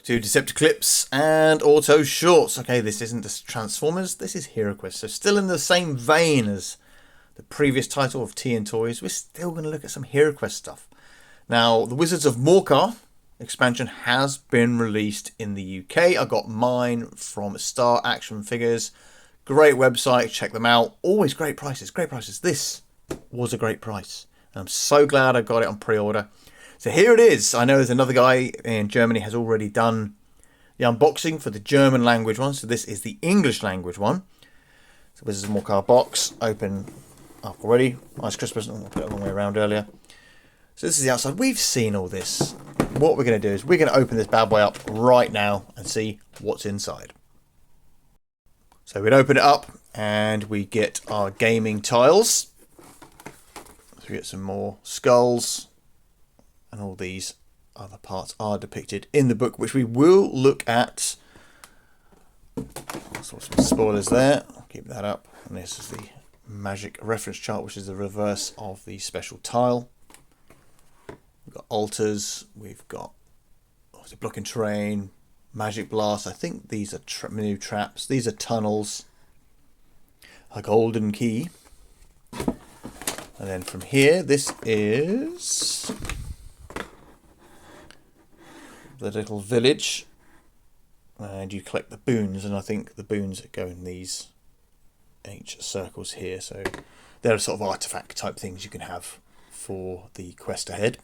to Decepti-Clips and Auto Shorts. Okay, this isn't just Transformers, this is Heroquest. So still in the same vein as the previous title of Tea and Toys, we're still going to look at some Heroquest stuff. Now, the Wizards of Morcar expansion has been released in the UK. I got mine from Star Action Figures. Great website, check them out. Always great prices, great prices. This was a great price. I'm so glad I got it on pre-order. So here it is. I know there's another guy in Germany has already done the unboxing for the German language one. So this is the English language one. So this is a Morcar box. Open up already. Nice Christmas. I put it the wrong way around earlier. So this is the outside. We've seen all this. What we're going to do is we're going to open this bad boy up right now and see what's inside. So we'd open it up and we get our gaming tiles. So we get some more skulls. And all these other parts are depicted in the book, which we will look at. Some spoilers there. I'll keep that up. And this is the magic reference chart, which is the reverse of the special tile. We've got altars. We've got blocking terrain, magic blast. I think these are new traps. These are tunnels. A golden key. And then from here, this is the little village, and you collect the boons, and I think the boons go in these H circles here, so they're sort of artifact type things you can have for the quest ahead.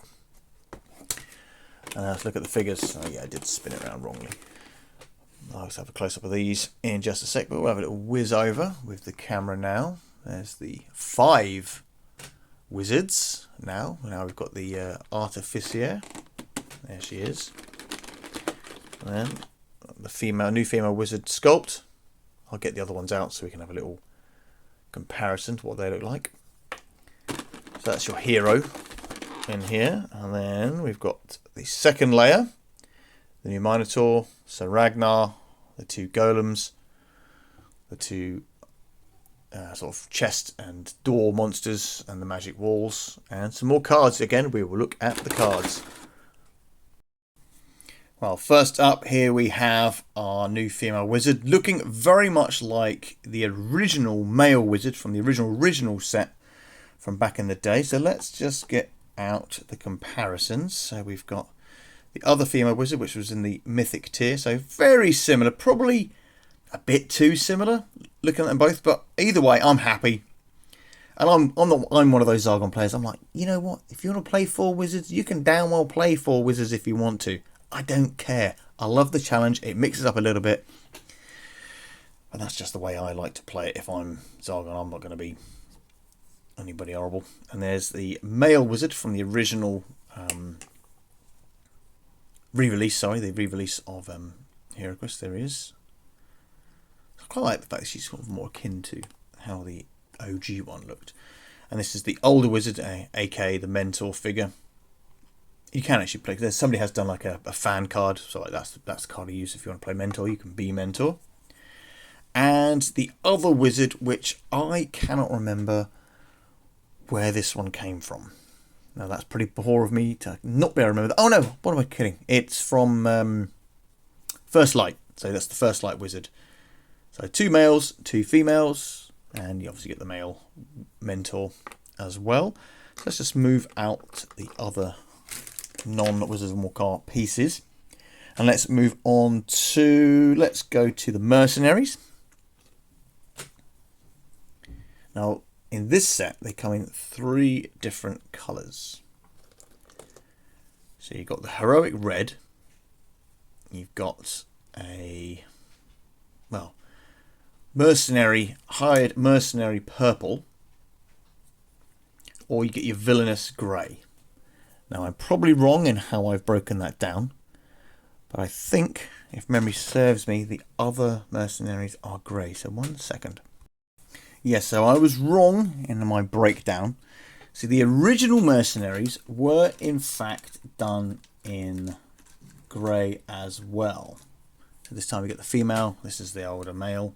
And let's look at the figures. Oh yeah, I did spin it around wrongly. I'll just have a close up of these in just a sec, but we'll have a little whiz over with the camera now. There's the 5 wizards now. Now we've got the artificier. There she is. And then the new female wizard sculpt. I'll get the other ones out so we can have a little comparison to what they look like. So that's your hero in here. And then we've got the second layer. The new Minotaur, Sir Ragnar, the 2 golems, the 2 sort of chest and door monsters, and the magic walls, and some more cards. Again, we will look at the cards. Well, first up here we have our new female wizard, looking very much like the original male wizard from the original set from back in the day. So let's just get out the comparisons. So we've got the other female wizard, which was in the mythic tier. So very similar, probably a bit too similar looking at them both, but either way, I'm happy. And I'm one of those Zargon players. I'm like, you know what? If you want to play 4 wizards, you can damn well play 4 wizards if you want to. I don't care. I love the challenge. It mixes up a little bit. And that's just the way I like to play it. If I'm Zargon, I'm not going to be anybody horrible. And there's the male wizard from the original re-release. The re-release of Heroquest. There he is. I quite like the fact that she's sort of more akin to how the OG one looked. And this is the older wizard, aka the mentor figure. You can actually play. Somebody has done like a fan card, so like that's the card you use if you want to play mentor. You can be mentor. And the other wizard, which I cannot remember where this one came from. Now that's pretty poor of me to not be able to remember that. Oh no, what am I kidding? It's from First Light. So that's the First Light wizard. So 2 males, 2 females, and you obviously get the male mentor as well. So let's just move out the other non-Wizards of Morcar pieces, and let's move on to, let's go to the Mercenaries. Now in this set they come in 3 different colours. So you've got the heroic red, you've got a hired mercenary purple, or you get your villainous grey. Now, I'm probably wrong in how I've broken that down, but I think, if memory serves me, the other mercenaries are grey. So 1 second. Yes, so I was wrong in my breakdown. So the original mercenaries were in fact done in grey as well. So this time we get the female, this is the older male.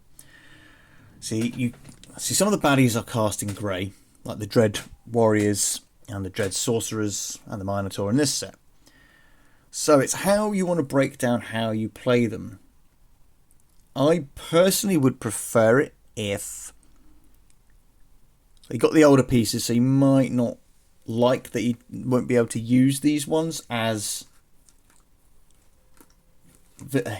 See some of the baddies are cast in grey, like the Dread Warriors and the Dread Sorcerers and the Minotaur in this set. So it's how you want to break down how you play them. I personally would prefer it if you got the older pieces, so you might not like that you won't be able to use these ones as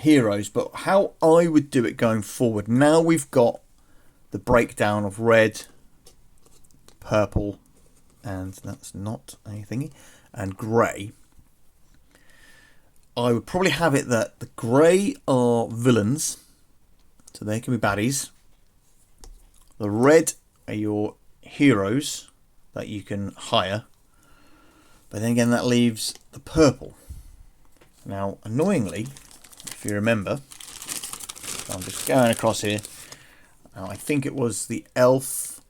heroes, but how I would do it going forward, now we've got the breakdown of red, purple, and that's not a thingy, and grey. I would probably have it that the grey are villains, so they can be baddies. The red are your heroes that you can hire, but then again that leaves the purple. Now annoyingly, if you remember, I'm just going across here. Now, I think it was the elf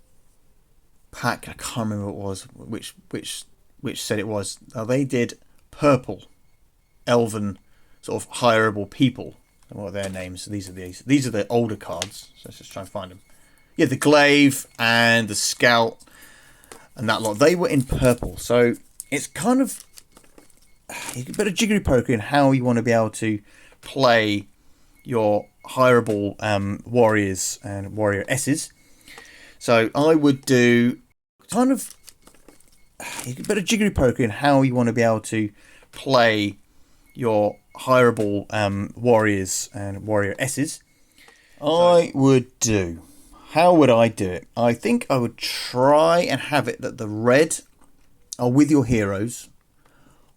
pack. I can't remember what it was. Which set it was. Now they did purple, elven, sort of hireable people. And what are their names? So these are the older cards. So let's just try and find them. Yeah, the glaive and the scout and that lot. They were in purple. So it's kind of a bit of jiggery pokery in how you want to be able to play your hireable warriors and warrior S's. So I would do kind of a bit of jiggery pokery in how you want to be able to play your hireable warriors and warrior S's. I would do. How would I do it? I think I would try and have it that the red are with your heroes,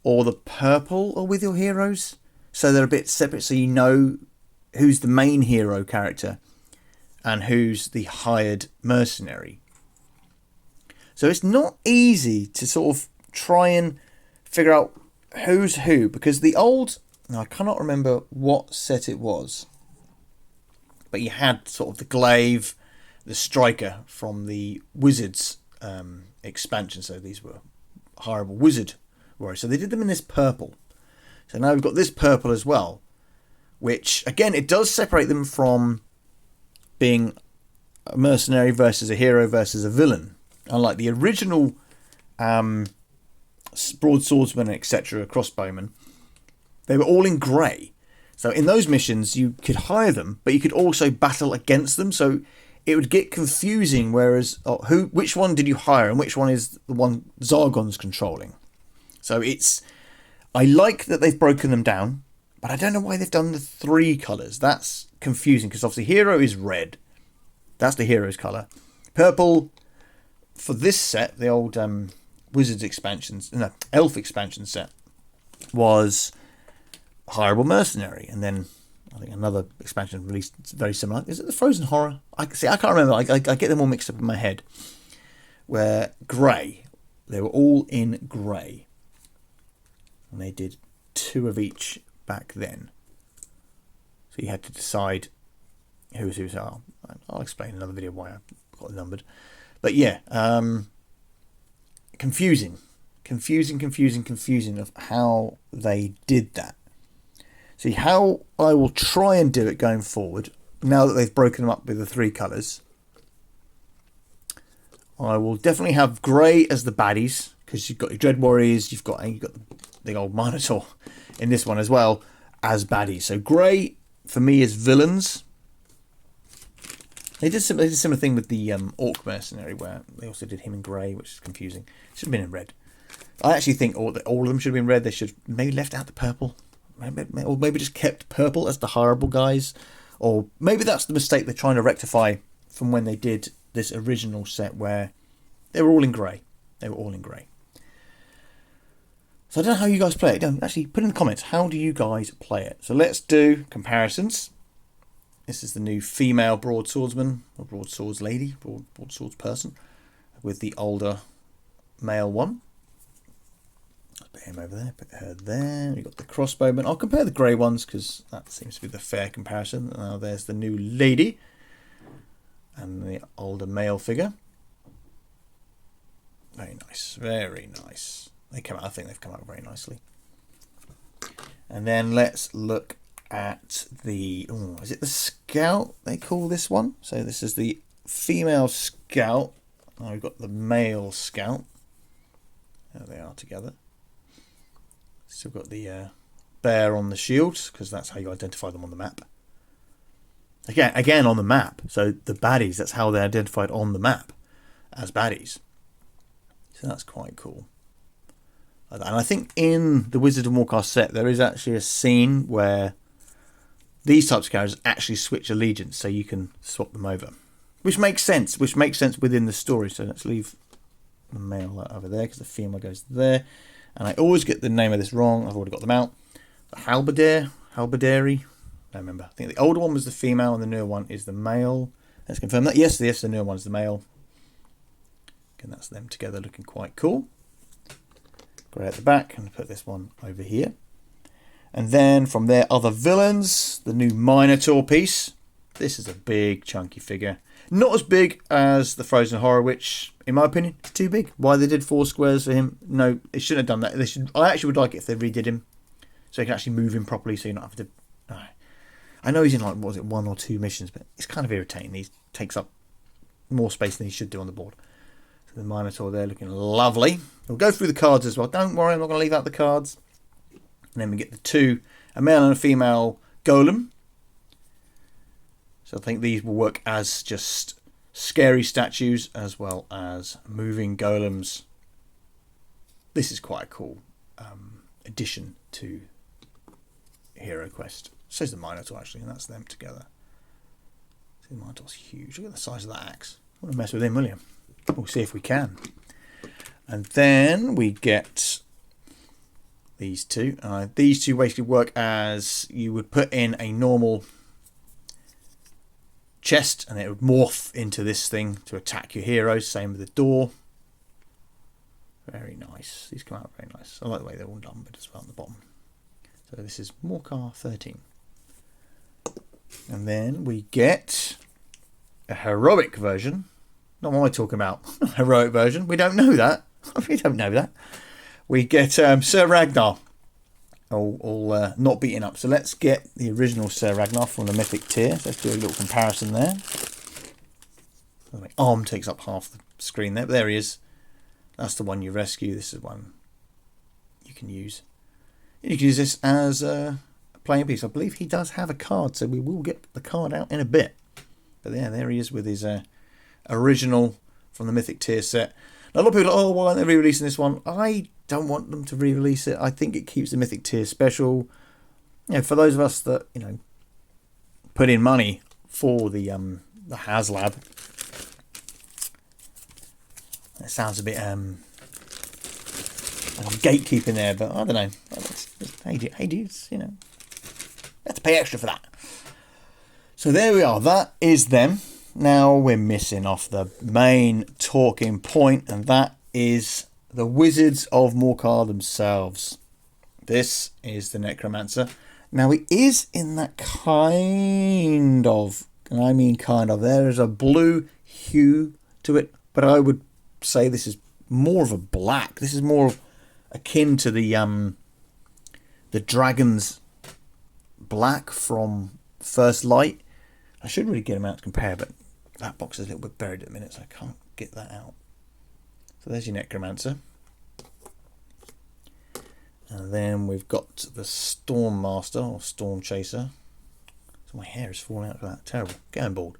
or the purple are with your heroes. So they're a bit separate, so you know who's the main hero character and who's the hired mercenary. So it's not easy to sort of try and figure out who's who, because the old, I cannot remember what set it was, but you had sort of the glaive, the striker from the wizards expansion. So these were hireable wizard warriors. So they did them in this purple. So now we've got this purple as well, which again, it does separate them from being a mercenary versus a hero versus a villain. Unlike the original broadswordsman, etc., crossbowmen, they were all in grey. So in those missions, you could hire them, but you could also battle against them. So it would get confusing. Whereas, which one did you hire, and which one is the one Zargon's controlling? So I like that they've broken them down, but I don't know why they've done the 3 colours. That's confusing, because obviously hero is red. That's the hero's colour. Purple, for this set, the old Wizards expansions, no, Elf expansion set, was hireable mercenary. And then I think another expansion released very similar. Is it the Frozen Horror? I can't remember. I get them all mixed up in my head. Where grey, they were all in grey. And they did 2 of each back then. So you had to decide who's who. So I'll explain in another video why I got it numbered. But yeah, confusing of how they did that. See, how I will try and do it going forward, now that they've broken them up with the 3 colours, I will definitely have grey as the baddies, because you've got your Dread Warriors, you've got the old Minotaur in this one as well as baddies. So grey for me is villains. They did a similar thing with the Orc Mercenary, where they also did him in grey, which is confusing. Should have been in red. I actually think all of them should have been red. They should have maybe left out the purple. Or maybe just kept purple as the hireable guys. Or maybe that's the mistake they're trying to rectify from when they did this original set, where they were all in grey. They were all in grey. So I don't know how you guys play it. Actually, put in the comments, how do you guys play it? So let's do comparisons. This is the new female broadswordsman, or broadswords lady, broadswords person, with the older male one. Put him over there, put her there. We've got the crossbowman. I'll compare the grey ones, because that seems to be the fair comparison. Now there's the new lady and the older male figure. Very nice, very nice. I think they've come out very nicely. And then let's look at the, is it the scout they call this one? So this is the female scout. Now we've got the male scout. There they are together. Still got the bear on the shield, because that's how you identify them on the map. Again on the map. So the baddies, that's how they're identified on the map as baddies. So that's quite cool. And I think in the Wizard of Morcar set, there is actually a scene where these types of characters actually switch allegiance, so you can swap them over. Which makes sense within the story. So let's leave the male over there, because the female goes there. And I always get the name of this wrong. I've already got them out. The halberdary. I remember. I think the older one was the female and the newer one is the male. Let's confirm that. Yes, the newer one is the male. And that's them together looking quite cool. Grey at the back, and put this one over here. And then from there, other villains. The new Minotaur piece. This is a big chunky figure. Not as big as the Frozen Horror, which, in my opinion, is too big. Why they did 4 squares for him? No, they shouldn't have done that. I actually would like it if they redid him, so you can actually move him properly, so you don't have to. No. I know he's in, like, what was it, 1 or 2 missions, but it's kind of irritating. He takes up more space than he should do on the board. So the Minotaur there looking lovely. We'll go through the cards as well. Don't worry, I'm not going to leave out the cards. And then we get the 2, a male and a female golem. So I think these will work as just scary statues as well as moving golems. This is quite a cool addition to Heroquest. So is the Minotaur actually, and that's them together. See, the Minotaur's huge. Look at the size of that axe. I want to mess with him, will you? We'll see if we can. And then we get these 2. These 2 basically work as you would put in a normal chest, and it would morph into this thing to attack your heroes. Same with the door. Very nice. These come out very nice. I like the way they're all numbered as well on the bottom. So this is Morcar 13. And then we get a heroic version. Not what am I talking about? Heroic version. We don't know that. We don't know that. We get Sir Ragnar. All not beaten up. So let's get the original Sir Ragnar from the Mythic tier. So let's do a little comparison there. My arm takes up half the screen there, but there he is. That's the one you rescue. This is one you can use. You can use this as a playing piece. I believe he does have a card, so we will get the card out in a bit. But yeah, there he is with his original from the Mythic tier set. Now, a lot of people are like, oh, why aren't they re-releasing this one? I don't want them to re-release it. I think it keeps the Mythic tier special. You know, for those of us that, you know, put in money for the HasLab. That sounds a bit like I'm gatekeeping there, but I don't know. Hey dudes, you know, you have to pay extra for that. So there we are. That is them. Now we're missing off the main talking point, and that is the Wizards of Morcar themselves. This is the Necromancer. Now it is in that kind of, and I mean kind of, there is a blue hue to it, but I would say this is more of a black. This is more akin to the Dragon's Black from First Light. I should really get them out to compare, but that box is a little bit buried at the minute, so I can't get that out. So there's your Necromancer. And then we've got the Storm Master, or Storm Chaser. So my hair is falling out of that. Terrible. Going bald.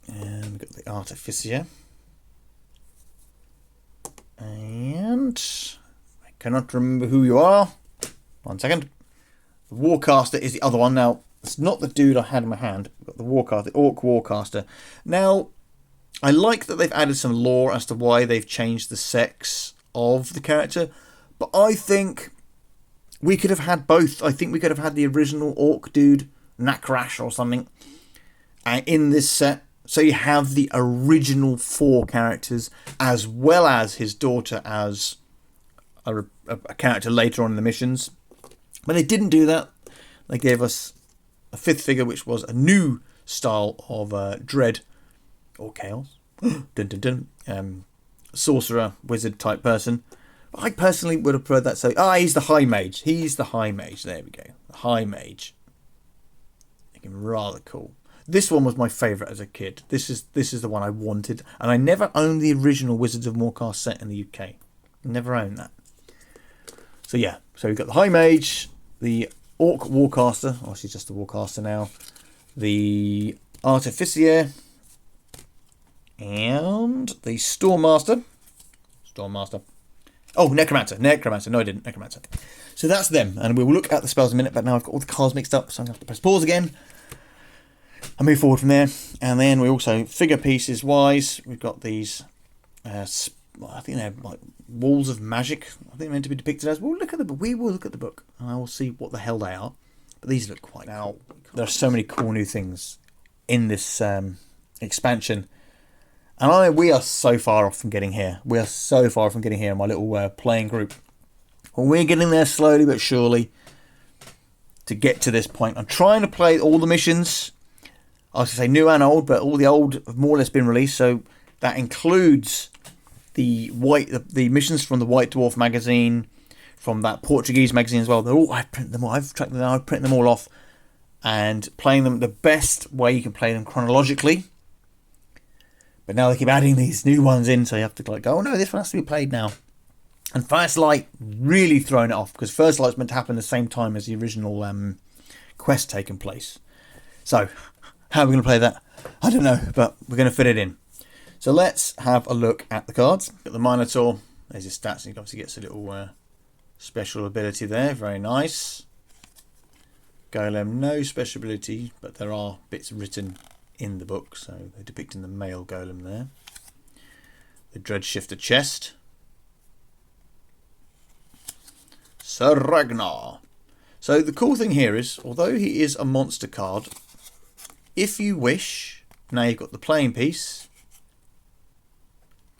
And we've got the Artificer. And I cannot remember who you are. 1 second. The Warcaster is the other one. Now, it's not the dude I had in my hand. I've got the Warcaster, the Orc Warcaster. Now, I like that they've added some lore as to why they've changed the sex of the character, but I think we could have had both. I think we could have had the original Orc dude, Nakrash or something, in this set. So you have the original 4 characters, as well as his daughter as a character later on in the missions. But they didn't do that. They gave us a 5th figure, which was a new style of dread or chaos. Dun, dun, dun. Sorcerer, wizard type person. I personally would have preferred that. So, he's the High Mage. He's the High Mage. There we go. The High Mage. Looking rather cool. This one was my favourite as a kid. This is the one I wanted. And I never owned the original Wizards of Morcar set in the UK. Never owned that. So yeah, so we've got the High Mage, the Orc Warcaster, oh she's just a Warcaster now, the Artificier, and the Stormmaster. Oh, Necromancer. No, I didn't. Necromancer. So that's them, and we'll look at the spells in a minute, but now I've got all the cards mixed up, so I'm going to have to press pause again and move forward from there. And then we also, figure pieces wise, we've got these, I think they're like walls of magic. I think they're meant to be depicted as. We will look at the book, and I will see what the hell they are. But these look quite cool. There are so many cool new things in this expansion. And we are so far off from getting here. We are so far from getting here in my little playing group. Well, we're getting there slowly but surely to get to this point. I'm trying to play all the missions. I was going to say new and old, but all the old have more or less been released. So that includes the missions from the White Dwarf magazine, from that Portuguese magazine as well. They're all, I've printed them all. I've printed them all off, and playing them the best way you can play them chronologically. But now they keep adding these new ones in, so you have to like go, oh no, this one has to be played now. And First Light really throwing it off, because First Light's meant to happen the same time as the original quest taking place. So, how are we going to play that? I don't know, but we're going to fit it in. So let's have a look at the cards. Got the Minotaur, there's his stats, and he obviously gets a little special ability there, very nice. Golem, no special ability, but there are bits written in the book, so they're depicting the male golem there. The Dreadshifter chest. Sir Ragnar. So the cool thing here is, although he is a monster card, if you wish, now you've got the playing piece,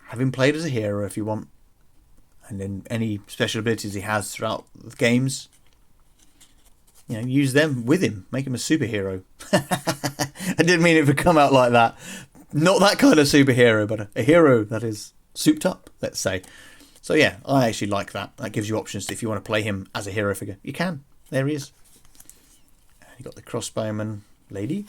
have him played as a hero if you want, and then any special abilities he has throughout the games, you know, use them with him. Make him a superhero. I didn't mean it to come out like that. Not that kind of superhero, but a hero that is souped up, let's say. So yeah, I actually like that. That gives you options if you want to play him as a hero figure. You can. There he is. You got the crossbowman lady.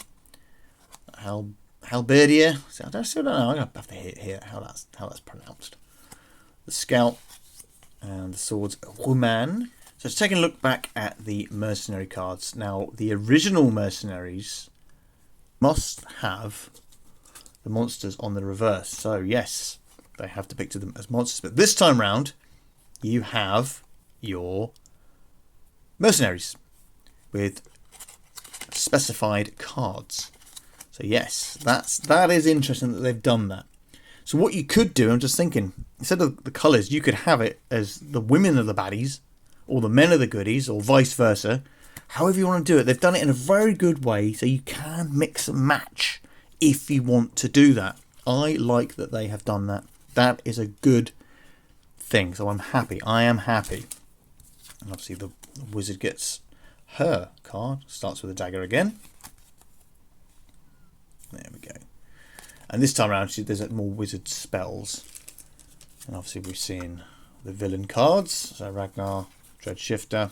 Halberdier. I still don't know. I'm gonna have to hear how that's pronounced. The scout and the swords Roman. So it's taking a look back at the mercenary cards. Now, the original mercenaries must have the monsters on the reverse. So, yes, they have depicted them as monsters. But this time round, you have your mercenaries with specified cards. So, yes, that is interesting that they've done that. So what you could do, I'm just thinking, instead of the colours, you could have it as the women are the baddies, or the men are the goodies, or vice versa. However you want to do it, they've done it in a very good way, so you can mix and match if you want to do that. I like that they have done that. That is a good thing, so I'm happy. I am happy. And obviously the wizard gets her card. Starts with a dagger again. There we go. And this time around, there's more wizard spells. And obviously we've seen the villain cards. So Ragnar, Dreadshifter,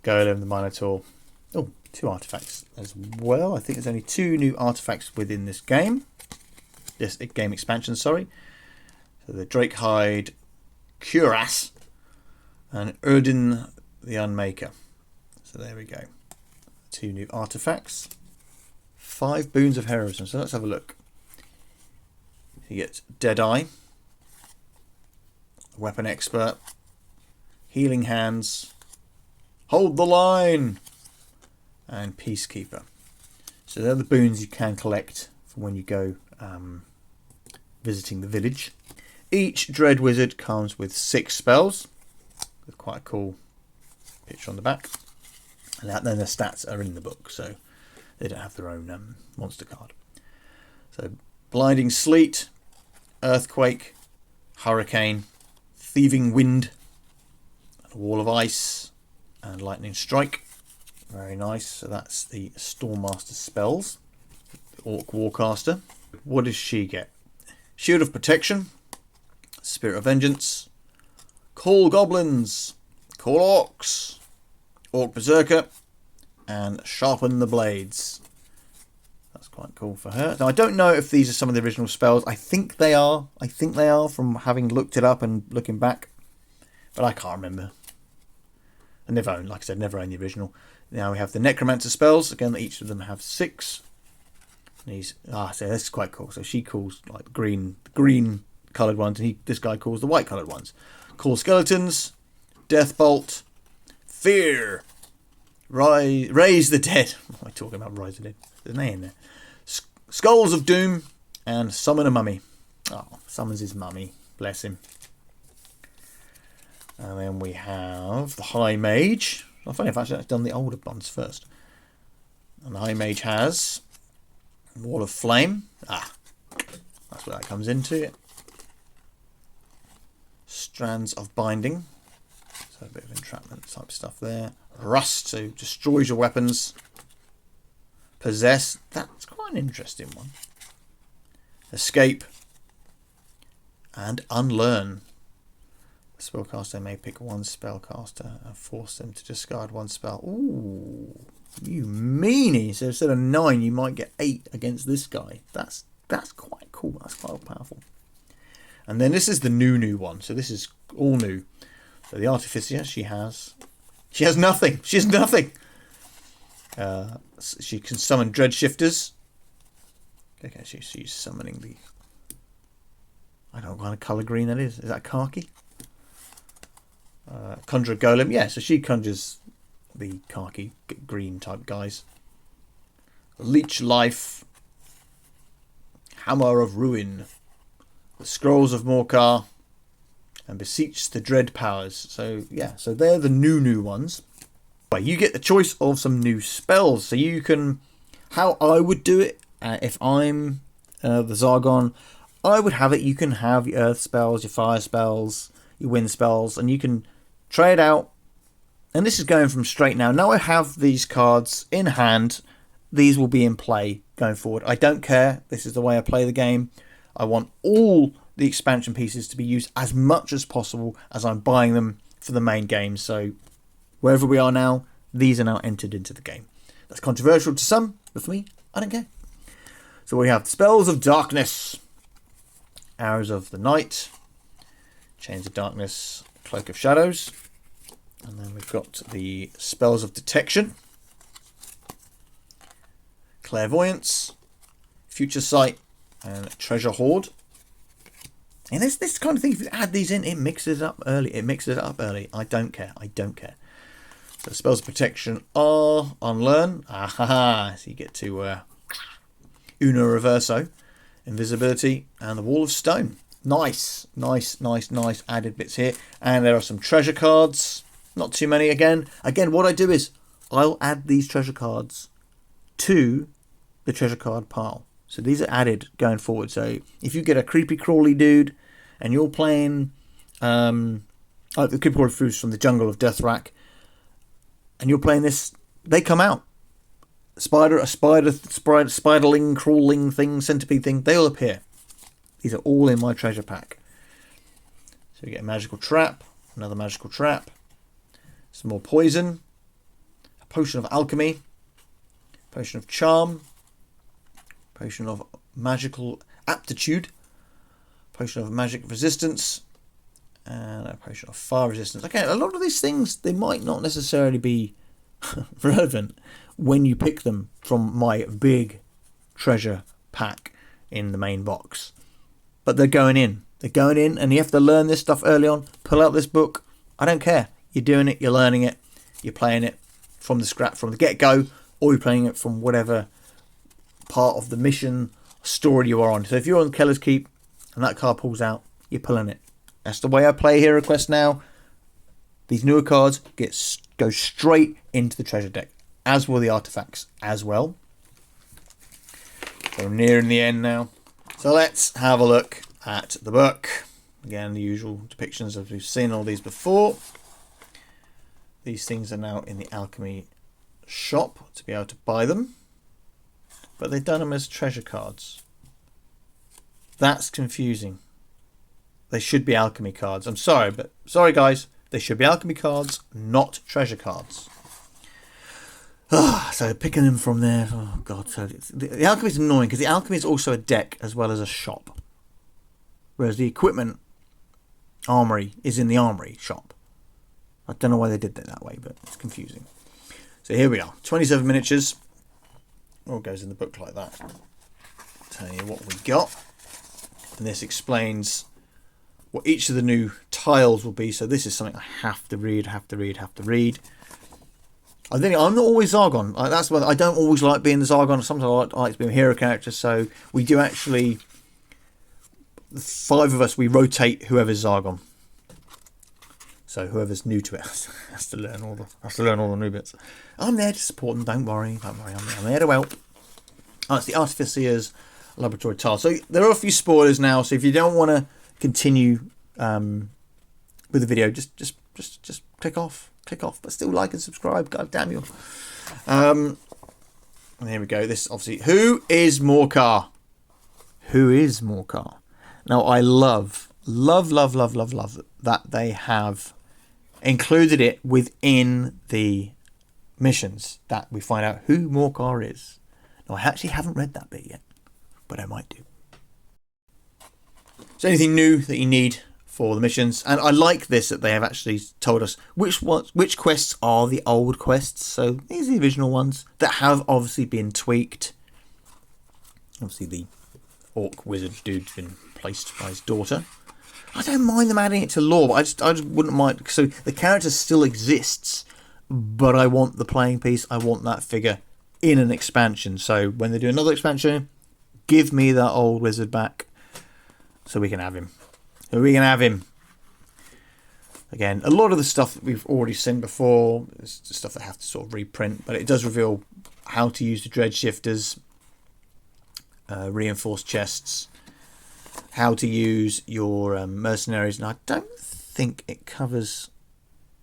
Golem, the Minotaur. Oh, 2 artifacts as well. I think there's only 2 new artifacts within this game. This game expansion, sorry. So the Drakehide Cuirass and Urdin the Unmaker. So there we go. 2 new artifacts. 5 boons of heroism. So let's have a look. You get Deadeye, Weapon Expert, Healing Hands, Hold the Line, and Peacekeeper. So they're the boons you can collect for when you go visiting the village. Each Dread Wizard comes with 6 spells, with quite a cool picture on the back. And then the stats are in the book, so they don't have their own monster card. So Blinding Sleet, Earthquake, Hurricane, Thieving Wind, a Wall of Ice, and Lightning Strike. Very nice. So that's the Stormmaster spells. The Orc Warcaster. What does she get? Shield of Protection, Spirit of Vengeance, Call Goblins, Call Orcs, Orc Berserker, and Sharpen the Blades. That's quite cool for her. Now I don't know if these are some of the original spells. I think they are. From having looked it up and looking back. but I can't remember. I never owned, like I said, never owned the original. Now we have the necromancer spells. Again, each of them have 6. And he's so this is quite cool. So she calls like green coloured ones, and this guy calls the white coloured ones. Call skeletons, death bolt, fear, raise the dead. What am I talking about? Rise the dead. There's an A in there. Skulls of doom, and summon a mummy. Oh, summons his mummy. Bless him. And then we have the High Mage. I funny if I've done the older ones first. And the High Mage has Wall of Flame. That's where that comes into it. Strands of Binding. So a bit of entrapment type stuff there. Rust, so destroys your weapons. Possess. That's quite an interesting one. Escape. And Unlearn. The spellcaster may pick one spellcaster and force them to discard one spell. Ooh, you meanie! So instead of 9, you might get 8 against this guy. That's quite cool. That's quite powerful. And then this is the new one. So this is all new. So the Artificer, she has nothing. She has nothing. She can summon Dread Shifters. Okay, she's summoning the... I don't know what kind of colour green that is. Is that khaki? Conjure Golem. Yeah, so she conjures the khaki green type guys. Leech Life. Hammer of Ruin. The Scrolls of Morcar. And Beseech the Dread Powers. So, yeah, so they're the new ones. But you get the choice of some new spells. So you can... How I would do it, if I'm the Zargon, I would have it, you can have your earth spells, your fire spells, your wind spells, and you can trade out. And this is going from straight now. Now I have these cards in hand. These will be in play going forward. I don't care. This is the way I play the game. I want all the expansion pieces to be used as much as possible as I'm buying them for the main game. So wherever we are now, these are now entered into the game. That's controversial to some, but for me, I don't care. So we have Spells of Darkness. Arrows of the Night, Chains of Darkness, Cloak of Shadows, and then we've got the Spells of Detection, Clairvoyance, Future Sight, and Treasure Hoard. And this kind of thing, if you add these in, it mixes it up early. I don't care. So Spells of Protection are Unlearn. So you get to Uno Reverso. Invisibility and the Wall of Stone. Nice added bits here. And there are some treasure cards. Not too many again. What I do is I'll add these treasure cards to the treasure card pile. So these are added going forward. So if you get a creepy crawly dude and you're playing the creepy crawly fruits from the Jungle of Deathrack and you're playing this, they come out. Spiderling, crawling thing, centipede thing, they all appear. These are all in my treasure pack. So we get a magical trap, another magical trap, some more poison, a potion of alchemy, potion of charm, potion of magical aptitude, potion of magic resistance, and a potion of fire resistance. Okay, a lot of these things, they might not necessarily be relevant when you pick them from my big treasure pack in the main box. But they're going in. And you have to learn this stuff early on. Pull out this book. I don't care. You're doing it, you're learning it, you're playing it from the scrap, from the get-go, or you're playing it from whatever part of the mission story you are on. So if you're on Keller's Keep and that card pulls out, you're pulling it. That's the way I play Heroquest now. These newer cards go straight into the treasure deck, as will the artifacts as well. So we're nearing the end now. So let's have a look at the book. Again, the usual depictions as we've seen all these before. These things are now in the alchemy shop to be able to buy them. But they've done them as treasure cards. That's confusing. They should be alchemy cards. I'm sorry, but sorry guys. They should be alchemy cards, not treasure cards. So picking them from there. Oh god. So the alchemy is annoying because the alchemy is also a deck as well as a shop. Whereas the equipment armory is in the armory shop. I don't know why they did it that way, but it's confusing. So here we are, 27 miniatures. All goes in the book like that. Tell you what we got. And this explains what each of the new tiles will be. So this is something I have to read. I think I'm not always Zargon. That's why I don't always like being the Zargon. Sometimes I like to be a hero character. So we do actually, the 5 of us, we rotate whoever's Zargon. So whoever's new to it has to learn all the new bits. I'm there to support them. Don't worry. I'm there to help. Oh, it's the Artificer's Laboratory tile. So there are a few spoilers now. So if you don't want to continue with the video, just click off. But still like and subscribe. God damn you. And here we go. This obviously. Who is Morcar? Who is Morcar? Now I love that they have included it within the missions, that we find out who Morcar is. Now I actually haven't read that bit yet, but I might do. So anything new that you need for the missions, and I like this that they have actually told us which quests are the old quests. So these are the original ones that have obviously been tweaked. Obviously the orc wizard dude's been placed by his daughter. I don't mind them adding it to lore, but I just wouldn't mind. So the character still exists, but I want the playing piece. I want that figure in an expansion. So when they do another expansion, give me that old wizard back so we can have him. Again, a lot of the stuff that we've already seen before is stuff that I have to sort of reprint, but it does reveal how to use the dread shifters, reinforced chests, how to use your mercenaries, and I don't think it covers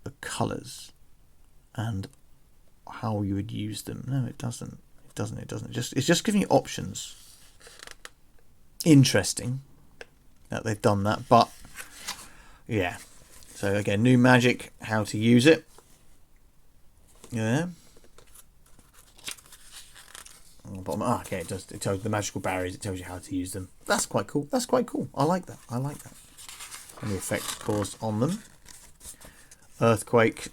the colours and how you would use them. No, it doesn't. It's just giving you options. Interesting that they've done that, but yeah. So again, new magic, how to use it. Yeah. Okay, it does. It tells you the magical barriers. It tells you how to use them. That's quite cool. I like that. And the effects caused on them. Earthquake.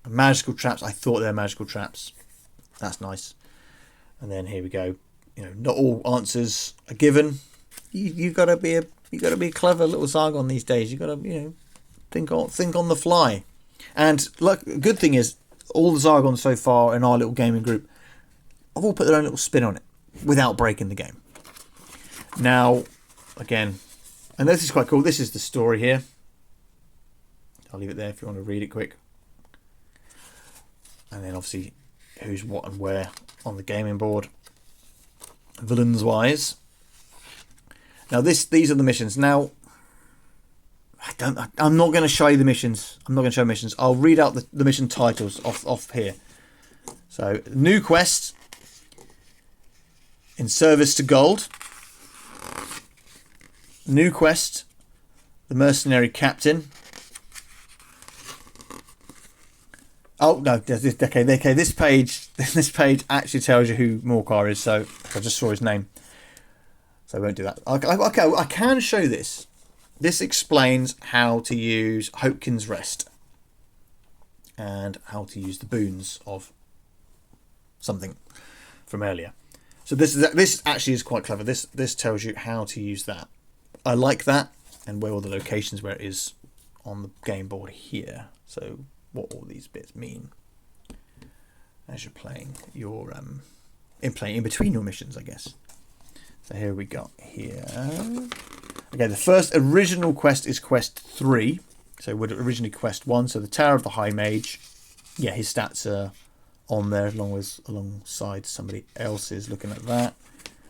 Magical traps. I thought they were magical traps. That's nice. And then here we go. You know, not all answers are given. You've got to be a clever little Zargon these days. You've got to think on the fly. And look, the good thing is all the Zargons so far in our little gaming group have all put their own little spin on it without breaking the game. Now, again, and this is quite cool. This is the story here. I'll leave it there if you want to read it quick. And then obviously who's what and where on the gaming board, villains wise. Now these are the missions. Now I'm not going to show you the missions. I'll read out the mission titles off here. So new quest, in service to gold. New quest, the mercenary captain. Oh no! Okay. This page actually tells you who Morcar is. So I just saw his name, so I won't do that. Okay, I can show this. This explains how to use Hopekin's Rest and how to use the boons of something from earlier. So this actually is quite clever. This tells you how to use that. I like that, and where all the locations where it is on the game board here. So what all these bits mean as you're playing your in between your missions, I guess. So here we got here. Okay, the first original quest is quest 3. So it would originally quest 1. So the Tower of the High Mage. Yeah, his stats are on there alongside somebody else's. Looking at that.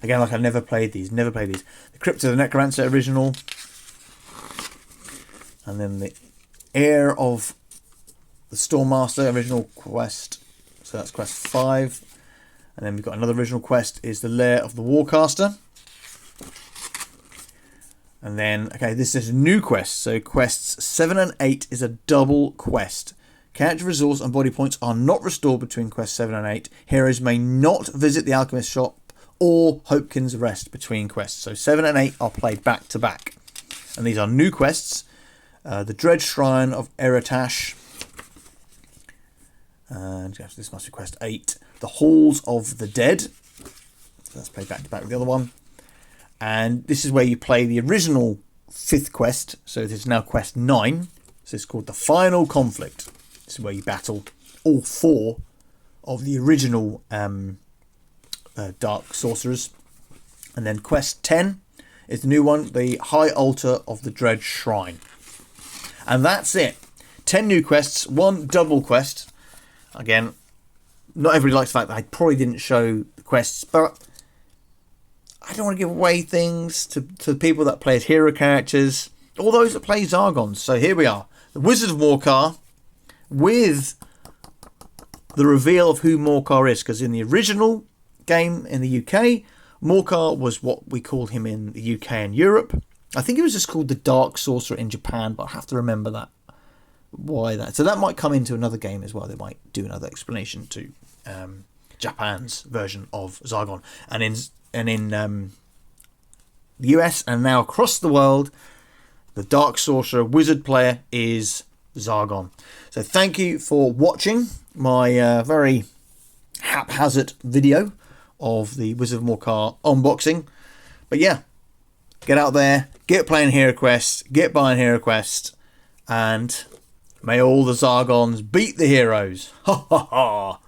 Again, like I've never played these. The Crypt of the Necromancer original. And then the Heir of the Stormmaster original quest. So that's quest 5. And then we've got another original quest is the Lair of the Warcaster. And then, okay, this is a new quest. So quests 7 and 8 is a double quest. Character resource and body points are not restored between quest 7 and 8. Heroes may not visit the alchemist shop or Hopekin's Rest between quests. So 7 and 8 are played back to back. And these are new quests. The Dread Shrine of Eratash. And this must be quest 8. The Halls of the Dead. So let's play back to back with the other one. And this is where you play the original 5th quest. So this is now quest 9. So it's called The Final Conflict. This is where you battle all 4 of the original Dark Sorcerers. And then quest 10 is the new one, the High Altar of the Dread Shrine. And that's it. 10 new quests, 1 double quest. Again, not everybody likes the fact that I probably didn't show the quests, but I don't want to give away things to the people that play as hero characters, all those that play Zargons. So here we are, the Wizard of Morcar, with the reveal of who Morcar is, because in the original game in the UK, Morcar was what we called him in the UK and Europe. I think it was just called the Dark Sorcerer in Japan, but I have to remember that. Why that? So that might come into another game as well. They might do another explanation to Japan's version of Zargon. And in the US and now across the world, the Dark Sorcerer Wizard player is Zargon. So thank you for watching my very haphazard video of the Wizard of Morcar unboxing. But yeah, get out there, get playing Heroquest, get buying Heroquest, and may all the Zargons beat the heroes. Ha ha ha!